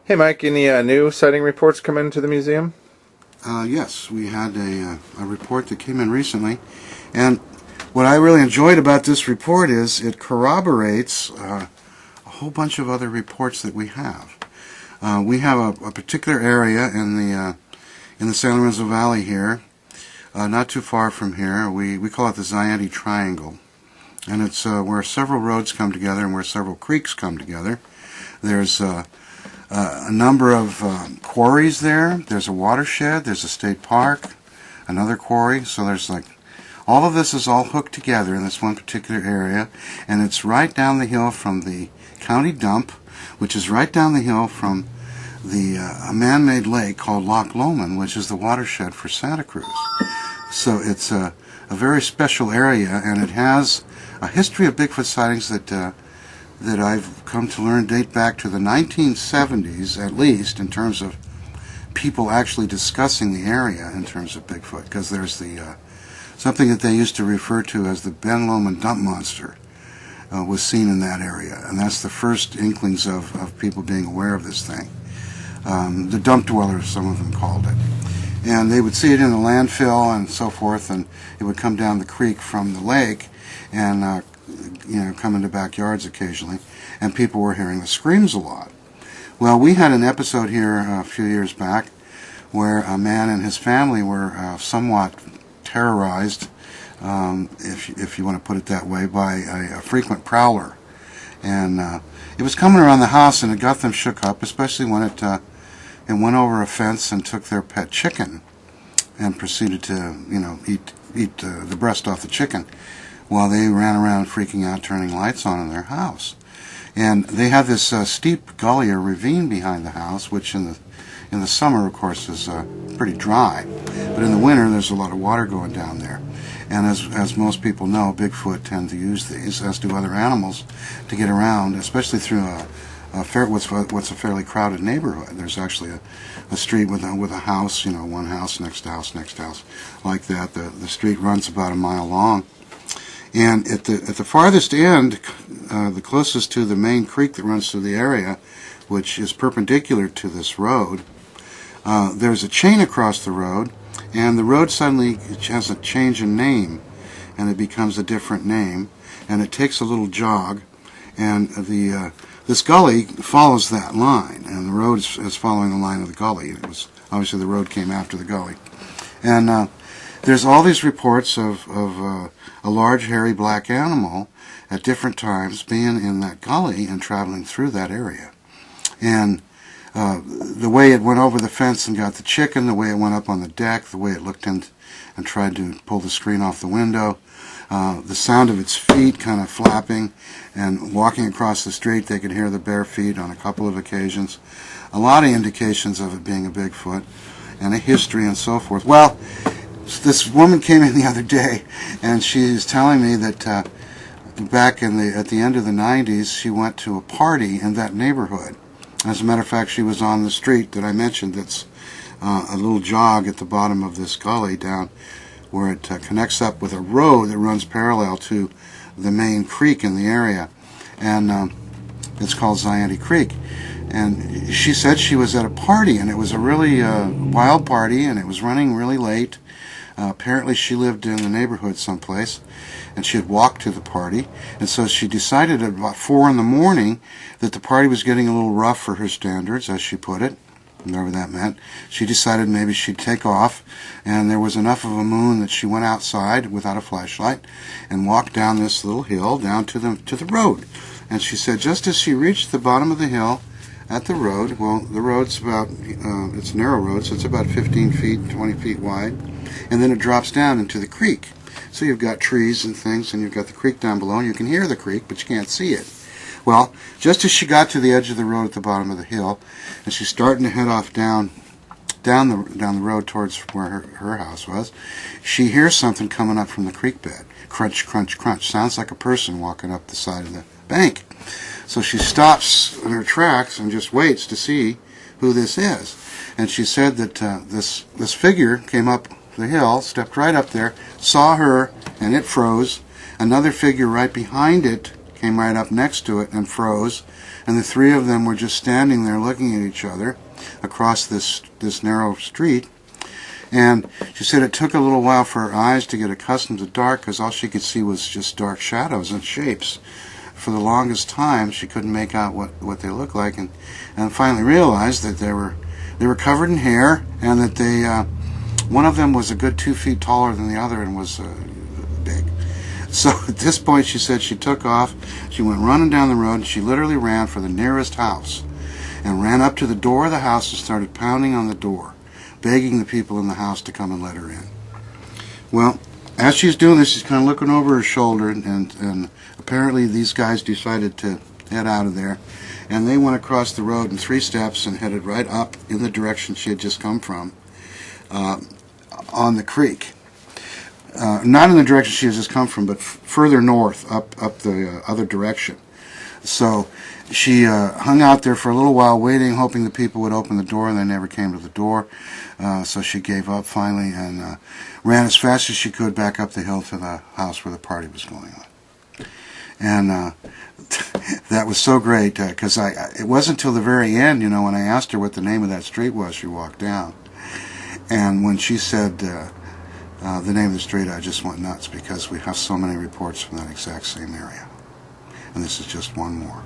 Hey Mike, any new sighting reports come into the museum? Yes, we had a report that came in recently, and what I really enjoyed about this report is it corroborates a whole bunch of other reports that we have. We have a particular area in the San Lorenzo Valley here, not too far from here. We call it the Zayante Triangle, and it's where several roads come together and where several creeks come together. There's a number of quarries there. There's a watershed. There's a state park, another quarry. So there's all of this is all hooked together in this one particular area, and it's right down the hill from the county dump, which is right down the hill from a man-made lake called Loch Lomond, which is the watershed for Santa Cruz. So it's a very special area, and it has a history of Bigfoot sightings that I've come to learn date back to the 1970s, at least, in terms of people actually discussing the area in terms of Bigfoot, because there's something that they used to refer to as the Ben Lomond dump monster was seen in that area, and that's the first inklings of people being aware of this thing. The dump dwellers, some of them called it. And they would see it in the landfill and so forth, and it would come down the creek from the lake and come into backyards occasionally, and people were hearing the screams a lot. Well, we had an episode here a few years back where a man and his family were somewhat terrorized, if you want to put it that way, by a frequent prowler. And it was coming around the house, and it got them shook up, especially when it went over a fence and took their pet chicken and proceeded to, eat the breast off the chicken, while they ran around freaking out, turning lights on in their house. And they have this steep gully or ravine behind the house, which in the summer, of course, is pretty dry. But in the winter, there's a lot of water going down there. And as most people know, Bigfoot tend to use these, as do other animals, to get around, especially through what's a fairly crowded neighborhood. There's actually a street with a house, one house next to house next to house, like that. The street runs about a mile long. And at the farthest end, the closest to the main creek that runs through the area, which is perpendicular to this road, there's a chain across the road, and the road suddenly has a change in name, and it becomes a different name, and it takes a little jog, and this gully follows that line, and the road is following the line of the gully. It was obviously the road came after the gully, and there's all these reports of a large hairy black animal at different times being in that gully and traveling through that area. And the way it went over the fence and got the chicken, the way it went up on the deck, the way it looked in and tried to pull the screen off the window, the sound of its feet kind of flapping and walking across the street, they could hear the bare feet on a couple of occasions. A lot of indications of it being a Bigfoot and a history and so forth. Well, this woman came in the other day, and she's telling me that back at the end of the 90s, she went to a party in that neighborhood. As a matter of fact, she was on the street that I mentioned that's a little jog at the bottom of this gully down where it connects up with a road that runs parallel to the main creek in the area, and it's called Zayante Creek. And she said she was at a party, and it was a really wild party, and it was running really late. Apparently she lived in the neighborhood someplace, and she had walked to the party, and so she decided at about 4 in the morning that the party was getting a little rough for her standards, as she put it, whatever that meant. She decided maybe she'd take off, and there was enough of a moon that she went outside without a flashlight and walked down this little hill down to the road. And she said just as she reached the bottom of the hill at the road, well, the road's about, it's a narrow road, so it's about 15 feet, 20 feet wide, and then it drops down into the creek. So you've got trees and things, and you've got the creek down below, and you can hear the creek, but you can't see it. Well, just as she got to the edge of the road at the bottom of the hill, and she's starting to head off down the road towards where her house was, she hears something coming up from the creek bed. Crunch, crunch, crunch. Sounds like a person walking up the side of the bank. So she stops in her tracks and just waits to see who this is. And she said that this figure came up the hill, stepped right up there, saw her, and it froze. Another figure right behind it came right up next to it and froze, and the three of them were just standing there looking at each other across this narrow street. And she said it took a little while for her eyes to get accustomed to dark, because all she could see was just dark shadows and shapes. For the longest time, she couldn't make out what they looked like, and finally realized that they were covered in hair, and that one of them was a good 2 feet taller than the other and was big. So at this point, she said she took off. She went running down the road, and she literally ran for the nearest house, and ran up to the door of the house and started pounding on the door, begging the people in the house to come and let her in. Well, as she's doing this, she's kind of looking over her shoulder, and apparently these guys decided to head out of there, and they went across the road in 3 steps and headed right up in the direction she had just come from, on the creek. Not in the direction she had just come from, but further north, up the other direction. So she hung out there for a little while, waiting, hoping the people would open the door, and they never came to the door. So she gave up finally and ran as fast as she could back up the hill to the house where the party was going on. And that was so great, because it wasn't until the very end, when I asked her what the name of that street was, she walked down. And when she said the name of the street, I just went nuts, because we have so many reports from that exact same area. And this is just one more.